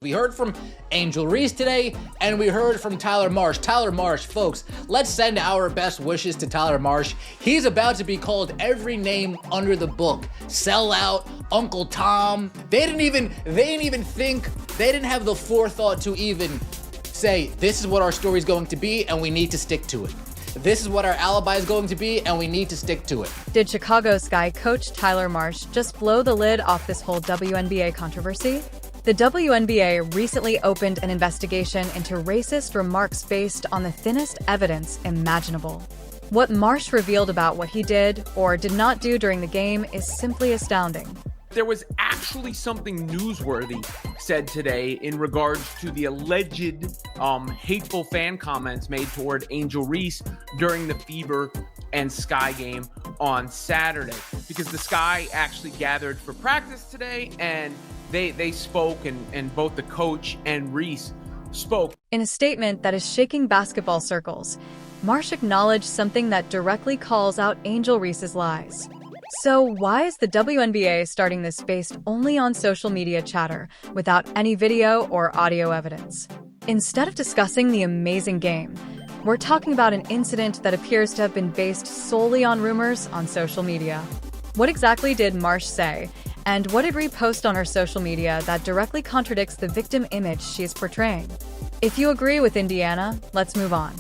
We heard from Angel Reese today, and we heard from Tyler Marsh. Tyler Marsh, folks, let's send our best wishes to Tyler Marsh. He's about to be called every name under the book. Sellout, Uncle Tom. They didn't even think, they didn't have the forethought to even say, this is what our story's going to be, and we need to stick to it. This is what our alibi is going to be, and we need to stick to it. Did Chicago Sky coach Tyler Marsh just blow the lid off this whole WNBA controversy? The WNBA recently opened an investigation into racist remarks based on the thinnest evidence imaginable. What Marsh revealed about what he did or did not do during the game is simply astounding. There was actually something newsworthy said today in regards to the alleged hateful fan comments made toward Angel Reese during the Fever and Sky game on Saturday. Because the Sky actually gathered for practice today, and they spoke, and both the coach and Reese spoke. In a statement that is shaking basketball circles, Marsh acknowledged something that directly calls out Angel Reese's lies. So why is the WNBA starting this based only on social media chatter, without any video or audio evidence? Instead of discussing the amazing game, we're talking about an incident that appears to have been based solely on rumors on social media. What exactly did Marsh say? And what did Reese post on her social media that directly contradicts the victim image she is portraying? If you agree with Indiana, let's move on.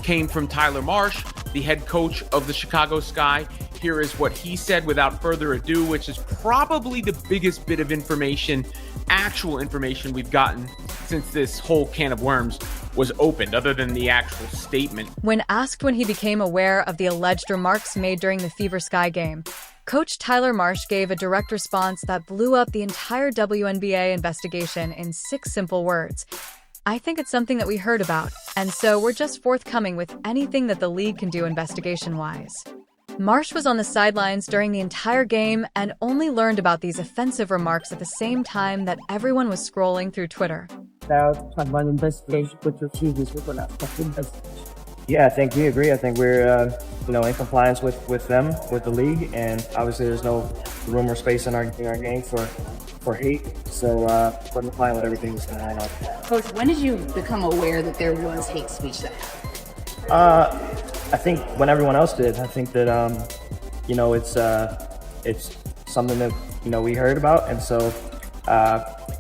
Came from Tyler Marsh, the head coach of the Chicago Sky. Here is what he said without further ado, which is probably the biggest bit of information, actual information we've gotten since this whole can of worms was opened, other than the actual statement. When asked when he became aware of the alleged remarks made during the Fever Sky game, Coach Tyler Marsh gave a direct response that blew up the entire WNBA investigation in 6 simple words. I think it's something that we heard about, and so we're just forthcoming with anything that the league can do investigation-wise. Marsh was on the sidelines during the entire game and only learned about these offensive remarks at the same time that everyone was scrolling through Twitter. Yeah, I think we agree. I think we're, in compliance with them, with the league, and obviously there's no room or space in our game for hate. So we're complying with everything that's going on. Coach, when did you become aware that there was hate speech that happened? I think when everyone else did. I think that it's something that we heard about, and so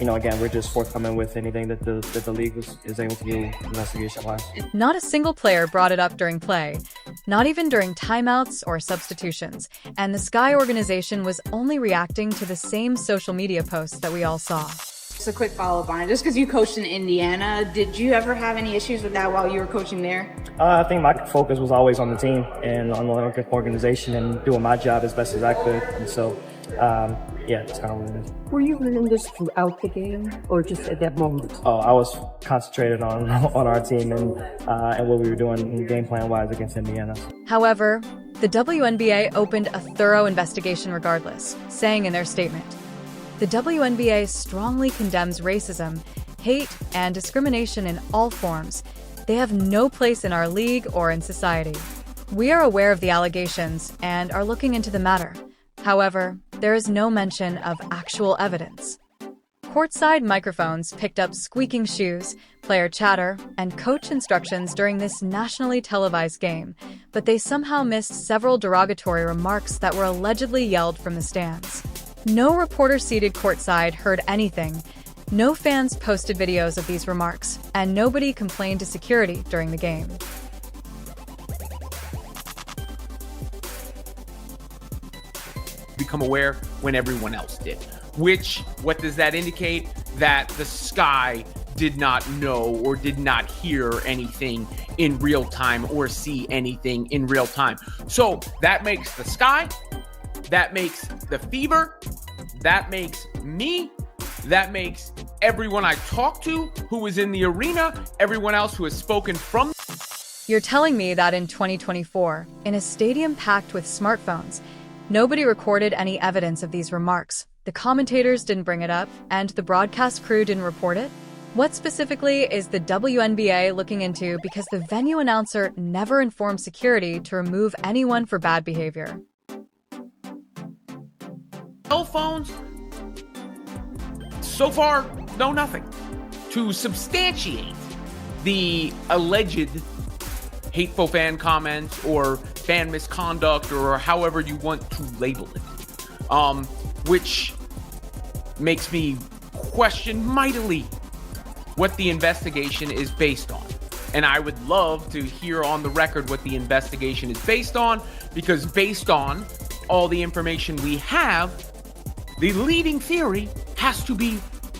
again, we're just forthcoming with anything that the league is able to do investigation-wise. Not a single player brought it up during play, not even during timeouts or substitutions, and the Sky organization was only reacting to the same social media posts that we all saw. Just a quick follow-up on it. Just because you coached in Indiana, did you ever have any issues with that while you were coaching there? I think my focus was always on the team and on the organization and doing my job as best as I could, and so that's kind of what it is. Were you learning this throughout the game or just at that moment? Oh, I was concentrated on our team and what we were doing game plan-wise against Indiana. However, the WNBA opened a thorough investigation regardless, saying in their statement, the WNBA strongly condemns racism, hate, and discrimination in all forms. They have no place in our league or in society. We are aware of the allegations and are looking into the matter. However, there is no mention of actual evidence. Courtside microphones picked up squeaking shoes, player chatter, and coach instructions during this nationally televised game, but they somehow missed several derogatory remarks that were allegedly yelled from the stands. No reporter seated courtside heard anything, no fans posted videos of these remarks, and nobody complained to security during the game. Become aware when everyone else did. What does that indicate? That the Sky did not know or did not hear anything in real time or see anything in real time. So that makes the Sky, that makes the Fever, that makes me, that makes everyone I talked to who was in the arena, everyone else who has spoken from. You're telling me that in 2024, in a stadium packed with smartphones, nobody recorded any evidence of these remarks, the commentators didn't bring it up, and the broadcast crew didn't report it? What specifically is the WNBA looking into because the venue announcer never informed security to remove anyone for bad behavior? Cell phones So far, no, nothing. To substantiate the alleged hateful fan comments or fan misconduct or however you want to label it, which makes me question mightily what the investigation is based on. And I would love to hear on the record what the investigation is based on, because based on all the information we have, the leading theory has to be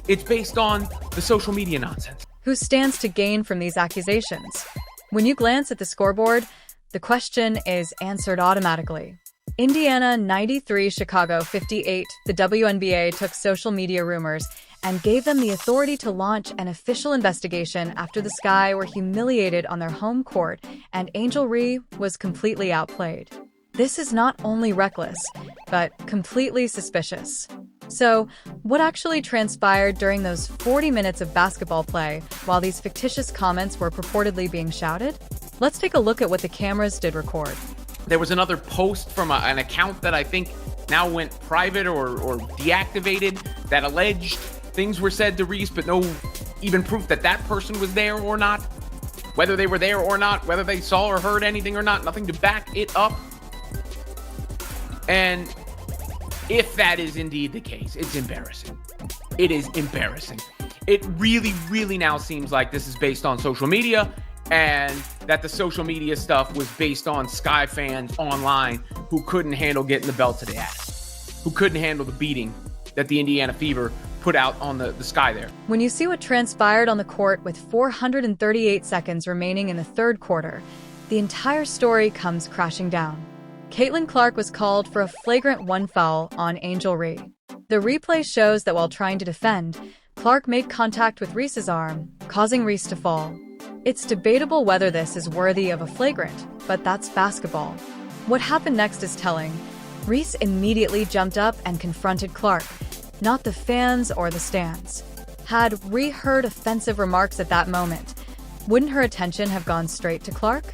it's based on the social media nonsense. Who stands to gain from these accusations? When you glance at the scoreboard, the question is answered automatically. Indiana 93, Chicago 58. The WNBA took social media rumors and gave them the authority to launch an official investigation after the Sky were humiliated on their home court and Angel Reese was completely outplayed. This is not only reckless, but completely suspicious. So, what actually transpired during those 40 minutes of basketball play while these fictitious comments were purportedly being shouted? Let's take a look at what the cameras did record. There was another post from an account that I think now went private or deactivated that alleged things were said to Reese, but no even proof that that person was there or not. Whether they were there or not, whether they saw or heard anything or not, nothing to back it up. And if that is indeed the case, it's embarrassing. It is embarrassing. It really, really now seems like this is based on social media, and that the social media stuff was based on Sky fans online who couldn't handle getting the belt to the ass, who couldn't handle the beating that the Indiana Fever put out on the Sky there. When you see what transpired on the court with 438 seconds remaining in the third quarter, the entire story comes crashing down. Caitlin Clark was called for a flagrant 1 foul on Angel Reese. The replay shows that while trying to defend, Clark made contact with Reese's arm, causing Reese to fall. It's debatable whether this is worthy of a flagrant, but that's basketball. What happened next is telling. Reese immediately jumped up and confronted Clark, not the fans or the stands. Had Reese heard offensive remarks at that moment, wouldn't her attention have gone straight to Clark?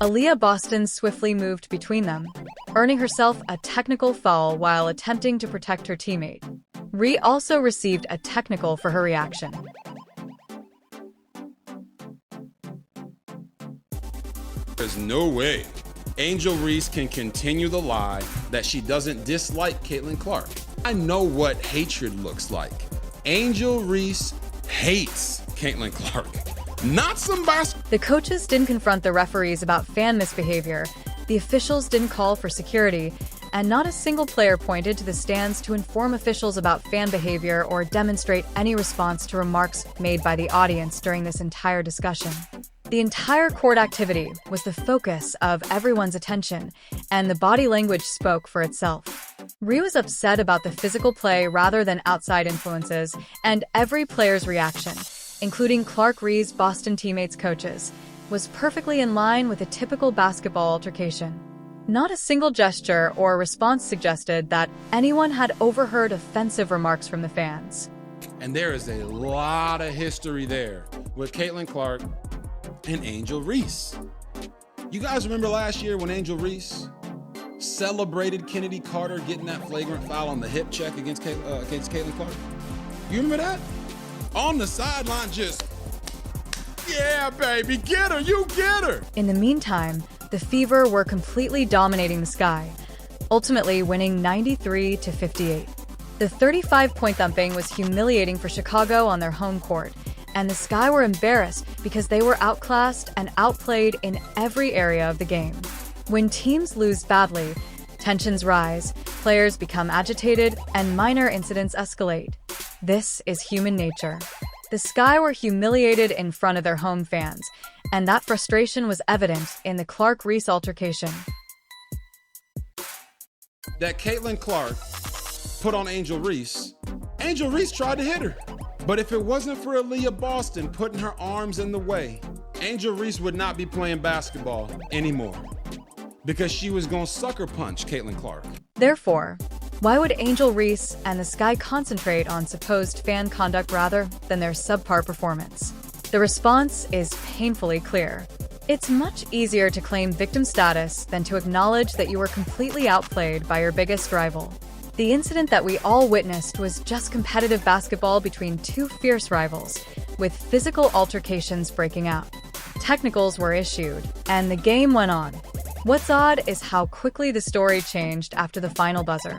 Aaliyah Boston swiftly moved between them, earning herself a technical foul while attempting to protect her teammate. Reese also received a technical for her reaction. There's no way Angel Reese can continue the lie that she doesn't dislike Caitlin Clark. I know what hatred looks like. Angel Reese hates Caitlin Clark. Not some The coaches didn't confront the referees about fan misbehavior, the officials didn't call for security, and not a single player pointed to the stands to inform officials about fan behavior or demonstrate any response to remarks made by the audience during this entire discussion. The entire court activity was the focus of everyone's attention, and the body language spoke for itself. Reese was upset about the physical play rather than outside influences, and every player's reaction, including Clark Reese's Boston teammates' coaches, was perfectly in line with a typical basketball altercation. Not a single gesture or response suggested that anyone had overheard offensive remarks from the fans. And there is a lot of history there with Caitlin Clark and Angel Reese. You guys remember last year when Angel Reese celebrated Kennedy Carter getting that flagrant foul on the hip check against Caitlin Clark? You remember that? On the sideline, just, yeah, baby, get her, you get her. In the meantime, the Fever were completely dominating the Sky, ultimately winning 93-58. The 35-point thumping was humiliating for Chicago on their home court, and the Sky were embarrassed because they were outclassed and outplayed in every area of the game. When teams lose badly, tensions rise, players become agitated, and minor incidents escalate. This is human nature. The Sky were humiliated in front of their home fans, and that frustration was evident in the Clark-Reese altercation. That Caitlin Clark put on Angel Reese tried to hit her. But if it wasn't for Aaliyah Boston putting her arms in the way, Angel Reese would not be playing basketball anymore, because she was going to sucker punch Caitlin Clark. Therefore, why would Angel Reese and the Sky concentrate on supposed fan conduct rather than their subpar performance? The response is painfully clear. It's much easier to claim victim status than to acknowledge that you were completely outplayed by your biggest rival. The incident that we all witnessed was just competitive basketball between two fierce rivals, with physical altercations breaking out. Technicals were issued, and the game went on. What's odd is how quickly the story changed after the final buzzer.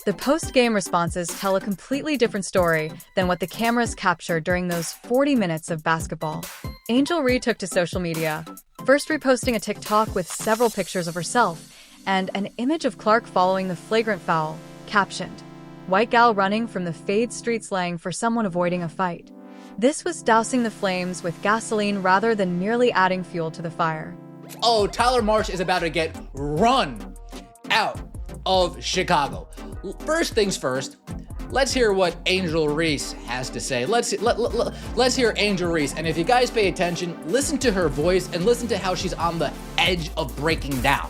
The post-game responses tell a completely different story than what the cameras captured during those 40 minutes of basketball. Angel Reese took to social media, first reposting a TikTok with several pictures of herself and an image of Clark following the flagrant foul, captioned, "White gal running from the Fade Street slang for someone avoiding a fight." This was dousing the flames with gasoline rather than merely adding fuel to the fire. Oh, Tyler Marsh is about to get run out of Chicago. First things first, let's hear what Angel Reese has to say. Let's hear Angel Reese. And if you guys pay attention, listen to her voice and listen to how she's on the edge of breaking down.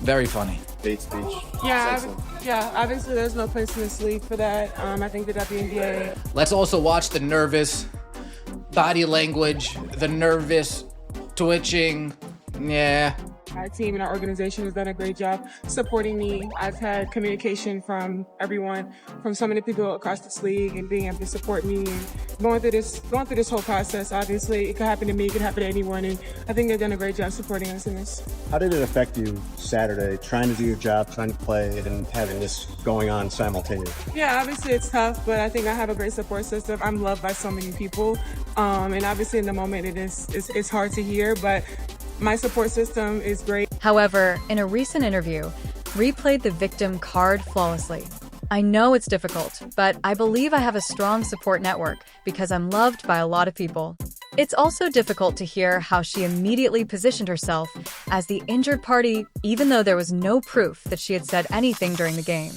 Very funny. Hate speech. Yeah, obviously there's no place in this league for that. I think the WNBA. Let's also watch the nervous body language, the nervous twitching. Yeah. Our team and our organization has done a great job supporting me. I've had communication from everyone, from so many people across this league, and being able to support me and going through this whole process. Obviously, it could happen to me, it could happen to anyone, and I think they've done a great job supporting us in this. How did it affect you Saturday, trying to do your job, trying to play, and having this going on simultaneously? Yeah, obviously it's tough, but I think I have a great support system. I'm loved by so many people, and obviously in the moment it's hard to hear, but my support system is great. However, in a recent interview, Reese played the victim card flawlessly. "I know it's difficult, but I believe I have a strong support network because I'm loved by a lot of people." It's also difficult to hear how she immediately positioned herself as the injured party, even though there was no proof that she had said anything during the game.